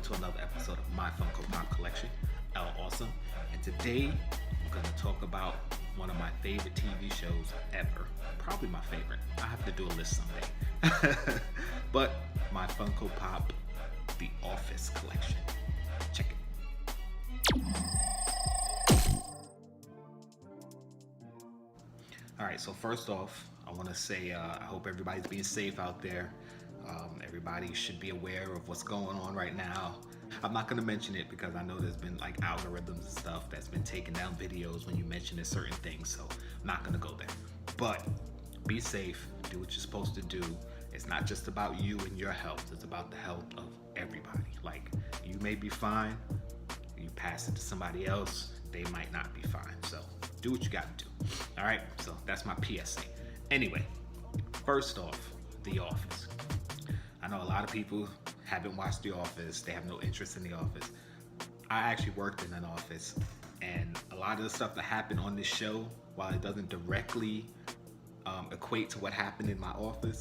to another episode of my Funko Pop collection, L Awesome. And today I'm going to talk about one of my favorite TV shows ever. Probably my favorite. I have to do a list someday. But my Funko Pop The Office collection. Check it. Alright, so first off, I want to say I hope everybody's being safe out there. Everybody should be aware of what's going on right now. I'm not going to mention it because I know there's been like algorithms and stuff that's been taking down videos when you mention certain things, so I'm not going to go there. But be safe, do what you're supposed to do. It's not just about you and your health, it's about the health of everybody. Like, you may be fine, you pass it to somebody else, they might not be fine. So do what you got to do. All right, so that's my PSA. Anyway, first off, The Office. I know a lot of people haven't watched The Office, they have no interest in The Office. I actually worked in an office, and a lot of the stuff that happened on this show, while it doesn't directly equate to what happened in my office,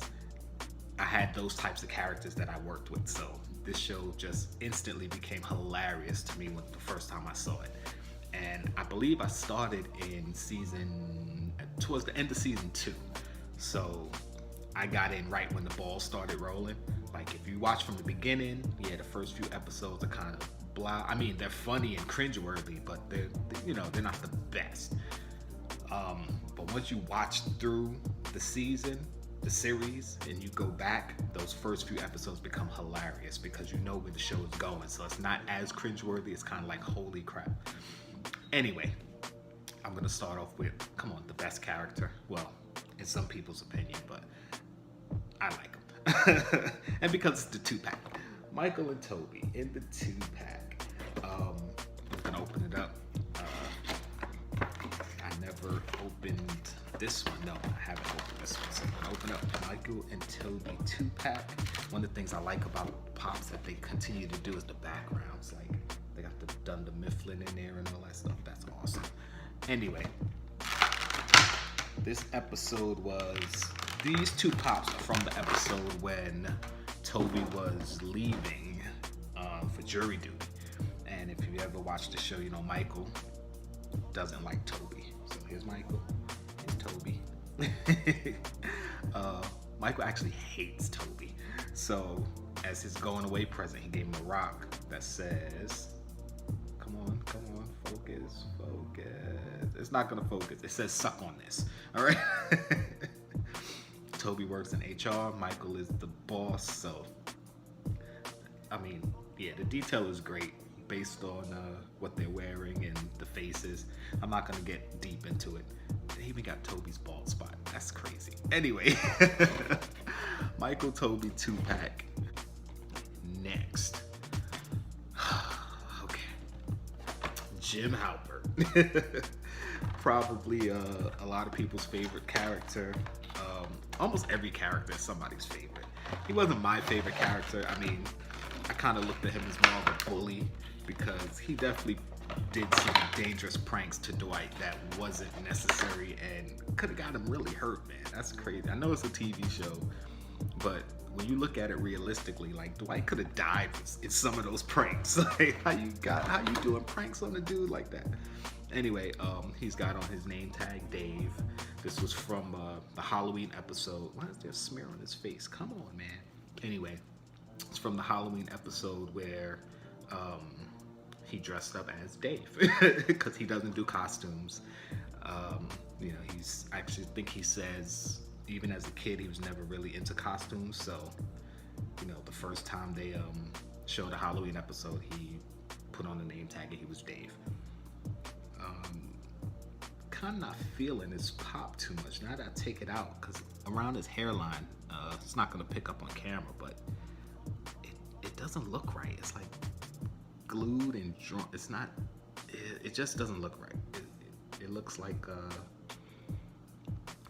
I had those types of characters that I worked with. So this show just instantly became hilarious to me when the first time I saw it. And I believe I started in towards the end of season 2. So I got in right when the ball started rolling. Like, if you watch from the beginning, yeah, the first few episodes are kind of blah. I mean, they're funny and cringeworthy, but they're not the best. But once you watch through the series, and you go back, those first few episodes become hilarious because you know where the show is going. So it's not as cringeworthy. It's kind of like, holy crap. Anyway, I'm gonna start off with, the best character. Well, in some people's opinion, but I like him. And because it's the 2-pack. Michael and Toby in the 2-pack. I'm gonna open it up. I never opened this one. No, I haven't opened this one. So I'm gonna open up Michael and Toby 2-pack. One of the things I like about Pops that they continue to do is the backgrounds. Like, they got the Dunder Mifflin in there and all that stuff. That's awesome. Anyway, this episode these 2 Pops are from the episode when Toby was leaving for jury duty. And if you ever watched the show, you know Michael doesn't like Toby. So here's Michael and Toby. Michael actually hates Toby. So as his going away present, he gave him a rock that says, come on, focus. It's not gonna focus. It says suck on this. All right. Toby works in HR. Michael is the boss. So, I mean, yeah, the detail is great based on what they're wearing and the faces. I'm not gonna get deep into it. They even got Toby's bald spot. That's crazy. Anyway, Michael Toby 2-pack. Next. Okay. Jim Halpert. Probably a lot of people's favorite character. Almost every character is somebody's favorite. He wasn't my favorite character. I mean, I kind of looked at him as more of a bully because he definitely did some dangerous pranks to Dwight that wasn't necessary and could have got him really hurt, man. That's crazy. I know it's a TV show, but when you look at it realistically, like, Dwight could have died in some of those pranks. Like, how you doing pranks on a dude like that? Anyway, he's got on his name tag Dave. This was from the Halloween episode. Why is there a smear on his face? Come on, man. Anyway, it's from the Halloween episode where he dressed up as Dave because he doesn't do costumes. I actually think he says even as a kid he was never really into costumes. So, the first time they showed a Halloween episode, he put on the name tag and he was Dave. Kind of not feeling his pop too much. Now that I take it out, because around his hairline, it's not going to pick up on camera, but it doesn't look right. It's like glued and drawn. It's not, it just doesn't look right. It looks like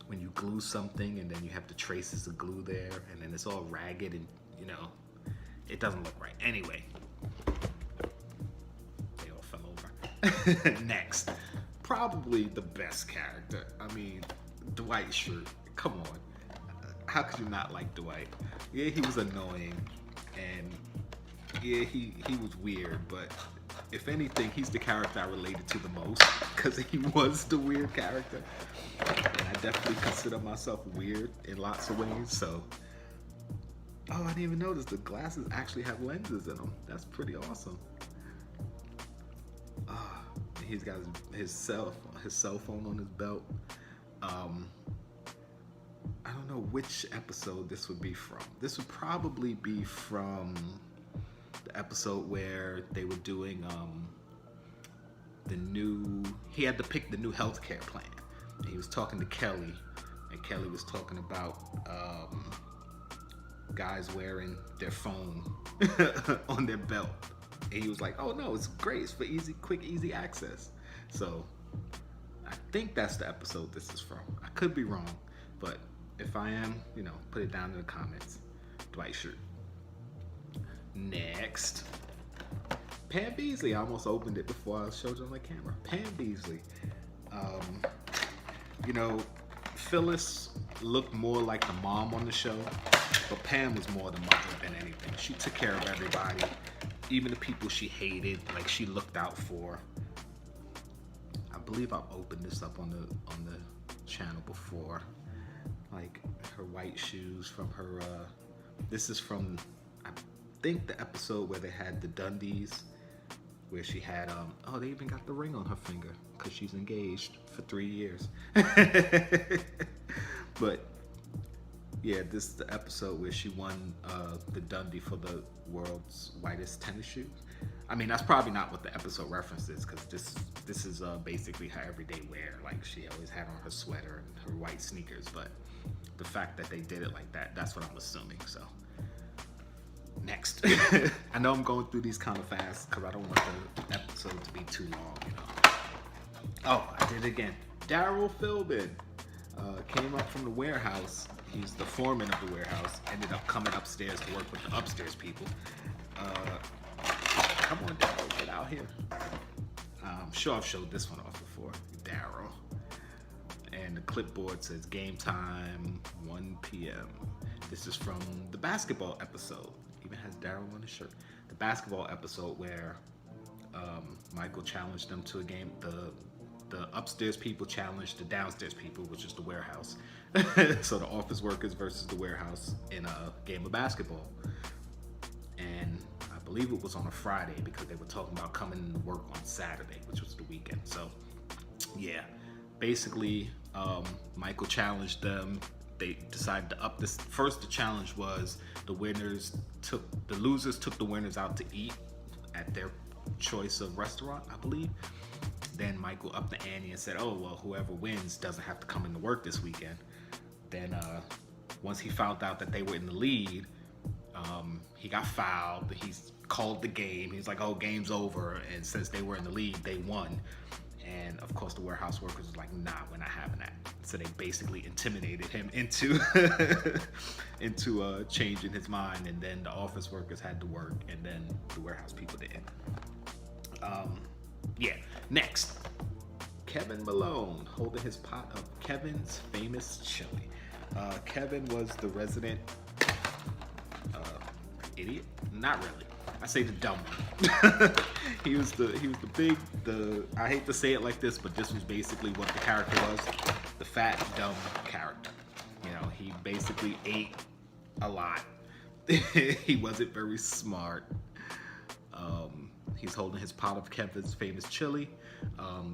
when you glue something and then you have the traces of glue there and then it's all ragged and, it doesn't look right. Anyway, they all fell over. Next. Probably the best character. I mean, Dwight Schrute. Come on. How could you not like Dwight? Yeah, he was annoying, and Yeah, he was weird, but if anything, he's the character I related to the most because he was the weird character, and I definitely consider myself weird in lots of ways. So, oh, I didn't even notice the glasses actually have lenses in them. That's pretty awesome. He's got his cell phone on his belt. I don't know which episode this would be from. This would probably be from the episode where they were doing he had to pick the new healthcare plan. And he was talking to Kelly, and Kelly was talking about guys wearing their phone on their belt. And he was like, oh no, it's great, it's for quick, easy access. So I think that's the episode this is from. I could be wrong, but if I am, put it down in the comments. Dwight Schrute. Next, Pam Beesly. I almost opened it before I showed you on the camera. Pam Beesly. Phyllis looked more like the mom on the show, but Pam was more the mother than anything. She took care of everybody, even the people she hated. Like, she looked out for. I believe I've opened this up on the channel before. Like her white shoes from her. This is from, I think, the episode where they had the Dundies, where she had they even got the ring on her finger because she's engaged for 3 years. But yeah, this is the episode where she won the Dundie for the world's whitest tennis shoes. I mean, that's probably not what the episode references, because this is basically her everyday wear. Like, she always had on her sweater and her white sneakers, but the fact that they did it like that, that's what I'm assuming. So next. I know I'm going through these kind of fast because I don't want the episode to be too long, Oh, I did it again. Daryl Philbin came up from the warehouse. He's the foreman of the warehouse. Ended up coming upstairs to work with the upstairs people. Come on, Daryl, get out here. I'm sure I've showed this one off before. Daryl. And the clipboard says game time, 1 p.m. This is from the basketball episode. Even has Daryl on his shirt. The basketball episode where Michael challenged them to a game. The upstairs people challenged the downstairs people, which is the warehouse. So the office workers versus the warehouse in a game of basketball. And I believe it was on a Friday because they were talking about coming to work on Saturday, which was the weekend. So yeah, basically Michael challenged them. They decided to up this. First, the challenge was the losers took the winners out to eat at their choice of restaurant, I believe. Then Michael upped the ante and said, oh, well, whoever wins doesn't have to come into work this weekend. Then once he found out that they were in the lead, he got fouled. He's called the game. He's like, oh, game's over. And since they were in the lead, they won. And of course, the warehouse workers was like, nah, we're not having that. So they basically intimidated him into changing his mind. And then the office workers had to work, and then the warehouse people didn't. Yeah, next. Kevin Malone holding his pot of Kevin's famous chili. Kevin was the resident idiot. Not really. I say the dumb one. he was the big, I hate to say it like this, but this was basically what the character was. The fat, dumb character. He basically ate a lot. He wasn't very smart. He's holding his pot of Kevin's famous chili.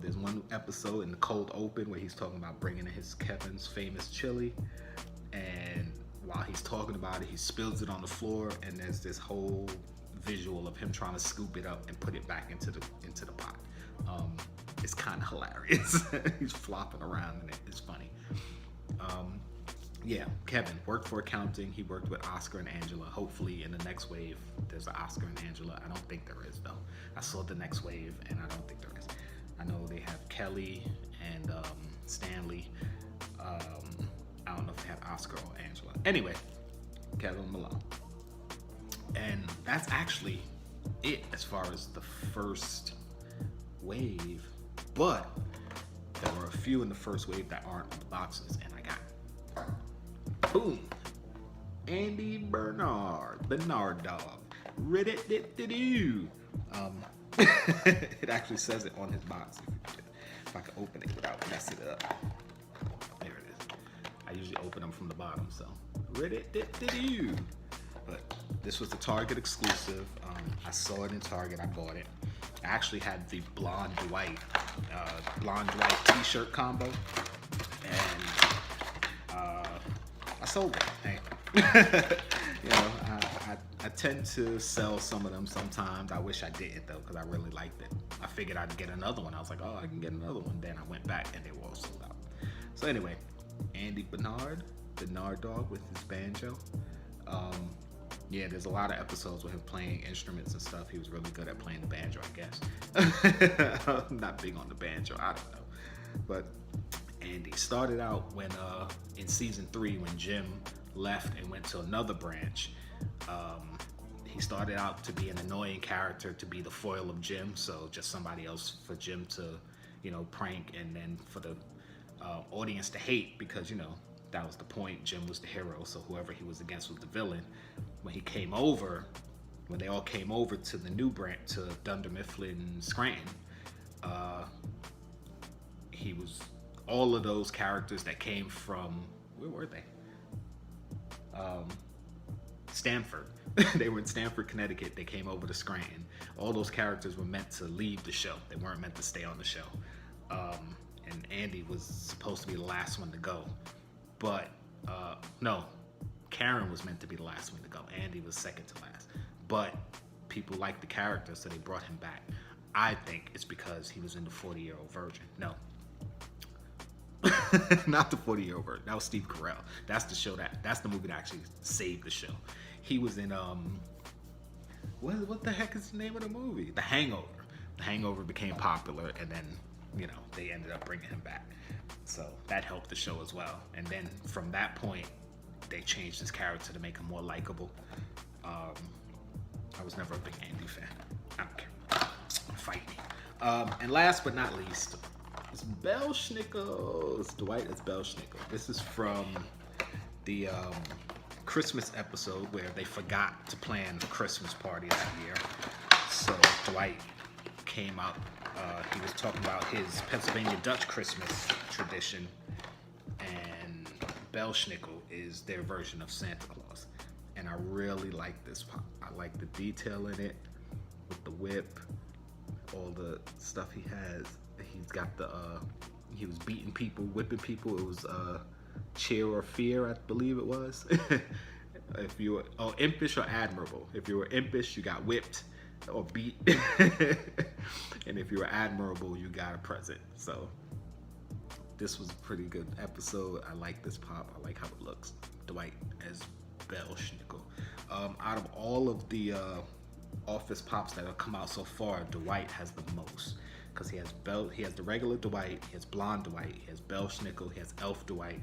There's one episode in the cold open where he's talking about bringing in his Kevin's famous chili, and while he's talking about it, he spills it on the floor, and there's this whole visual of him trying to scoop it up and put it back into the pot. It's kind of hilarious. He's flopping around in it. It's funny. Yeah, Kevin worked for accounting. He worked with Oscar and Angela. Hopefully in the next wave there's an Oscar and Angela. I don't think there is, though. I saw the next wave and I don't think there is. I know they have Kelly and Stanley. I don't know if they have Oscar or Angela. Anyway, Kevin Malone. And that's actually it as far as the first wave. But there were a few in the first wave that aren't on the boxes, and I got boom, Andy Bernard, the Nard Dog. Um, it actually says it on his box. If I can open it without messing it up. There it is. I usually open them from the bottom, so. But this was the Target exclusive. I saw it in Target, I bought it. I actually had the blonde Dwight t-shirt combo. And I sold it. Hey. You know, I tend to sell some of them sometimes. I wish I didn't though, because I really liked it. I figured I'd get another one. I was like, oh, I can get another one. Then I went back and they were all sold out. So anyway, Andy Bernard, the Nard Dog with his banjo. Yeah, there's a lot of episodes with him playing instruments and stuff. He was really good at playing the banjo, I guess. I'm not big on the banjo, I don't know. But Andy started out when in season 3 when Jim left and went to another branch. He started out to be an annoying character, to be the foil of Jim, so just somebody else for Jim to, you know, prank, and then for the audience to hate, because, you know, that was the point. Jim was the hero, so whoever he was against was the villain. When he came over, when they all came over to the new branch, to Dunder Mifflin Scranton, he was all of those characters that came from, where were they? Stanford. They were in Stanford, Connecticut. They came over to Scranton. All those characters were meant to leave the show. They weren't meant to stay on the show. And Andy was supposed to be the last one to go. But, no, Karen was meant to be the last one to go. Andy was second to last. But people liked the character, so they brought him back. I think it's because he was in the 40-Year-Old Virgin. No. Not the 40-Year-Old Virgin. That was Steve Carell. That's the show that's the movie that actually saved the show. He was in what the heck is the name of the movie? The Hangover. The Hangover became popular, and then, you know, they ended up bringing him back. So that helped the show as well. And then from that point, they changed his character to make him more likable. I was never a big Andy fan. I don't care. Fight me. And last but not least, it's Belschnickel. Dwight as Belschnickel. This is from the Christmas episode where they forgot to plan a Christmas party that year. So Dwight came out. He was talking about his Pennsylvania Dutch Christmas tradition, and Belschnickel is their version of Santa Claus. And I really like this pop. I like the detail in it with the whip, all the stuff he has. He's got the, he was beating people, whipping people. It was Cheer or Fear, I believe it was. If you were, impish or admirable. If you were impish, you got whipped or beat. And if you were admirable, you got a present. So this was a pretty good episode. I like this pop. I like how it looks. Dwight as Belschnickel. Out of all of the Office pops that have come out so far, Dwight has the most, because he has the regular Dwight, he has blonde Dwight, he has Belschnickel, he has Elf Dwight.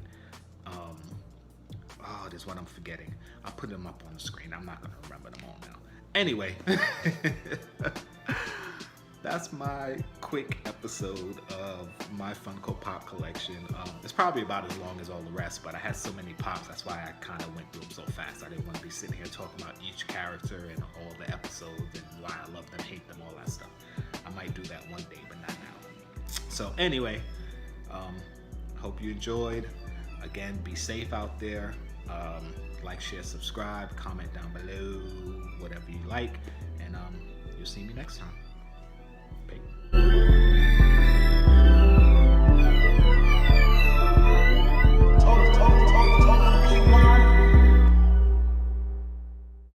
There's one I'm forgetting. I'll put them up on the screen. I'm not gonna remember them all now. Anyway, that's my quick episode of my Funko Pop collection. It's probably about as long as all the rest, but I had so many pops, that's why I kind of went through them so fast. I didn't want to be sitting here talking about each character and all the episodes and why I love them, hate them, all that stuff. I might do that one day, but not now. So anyway, hope you enjoyed. Again, be safe out there. Like, share, subscribe, comment down below, whatever you like, and you'll see me next time.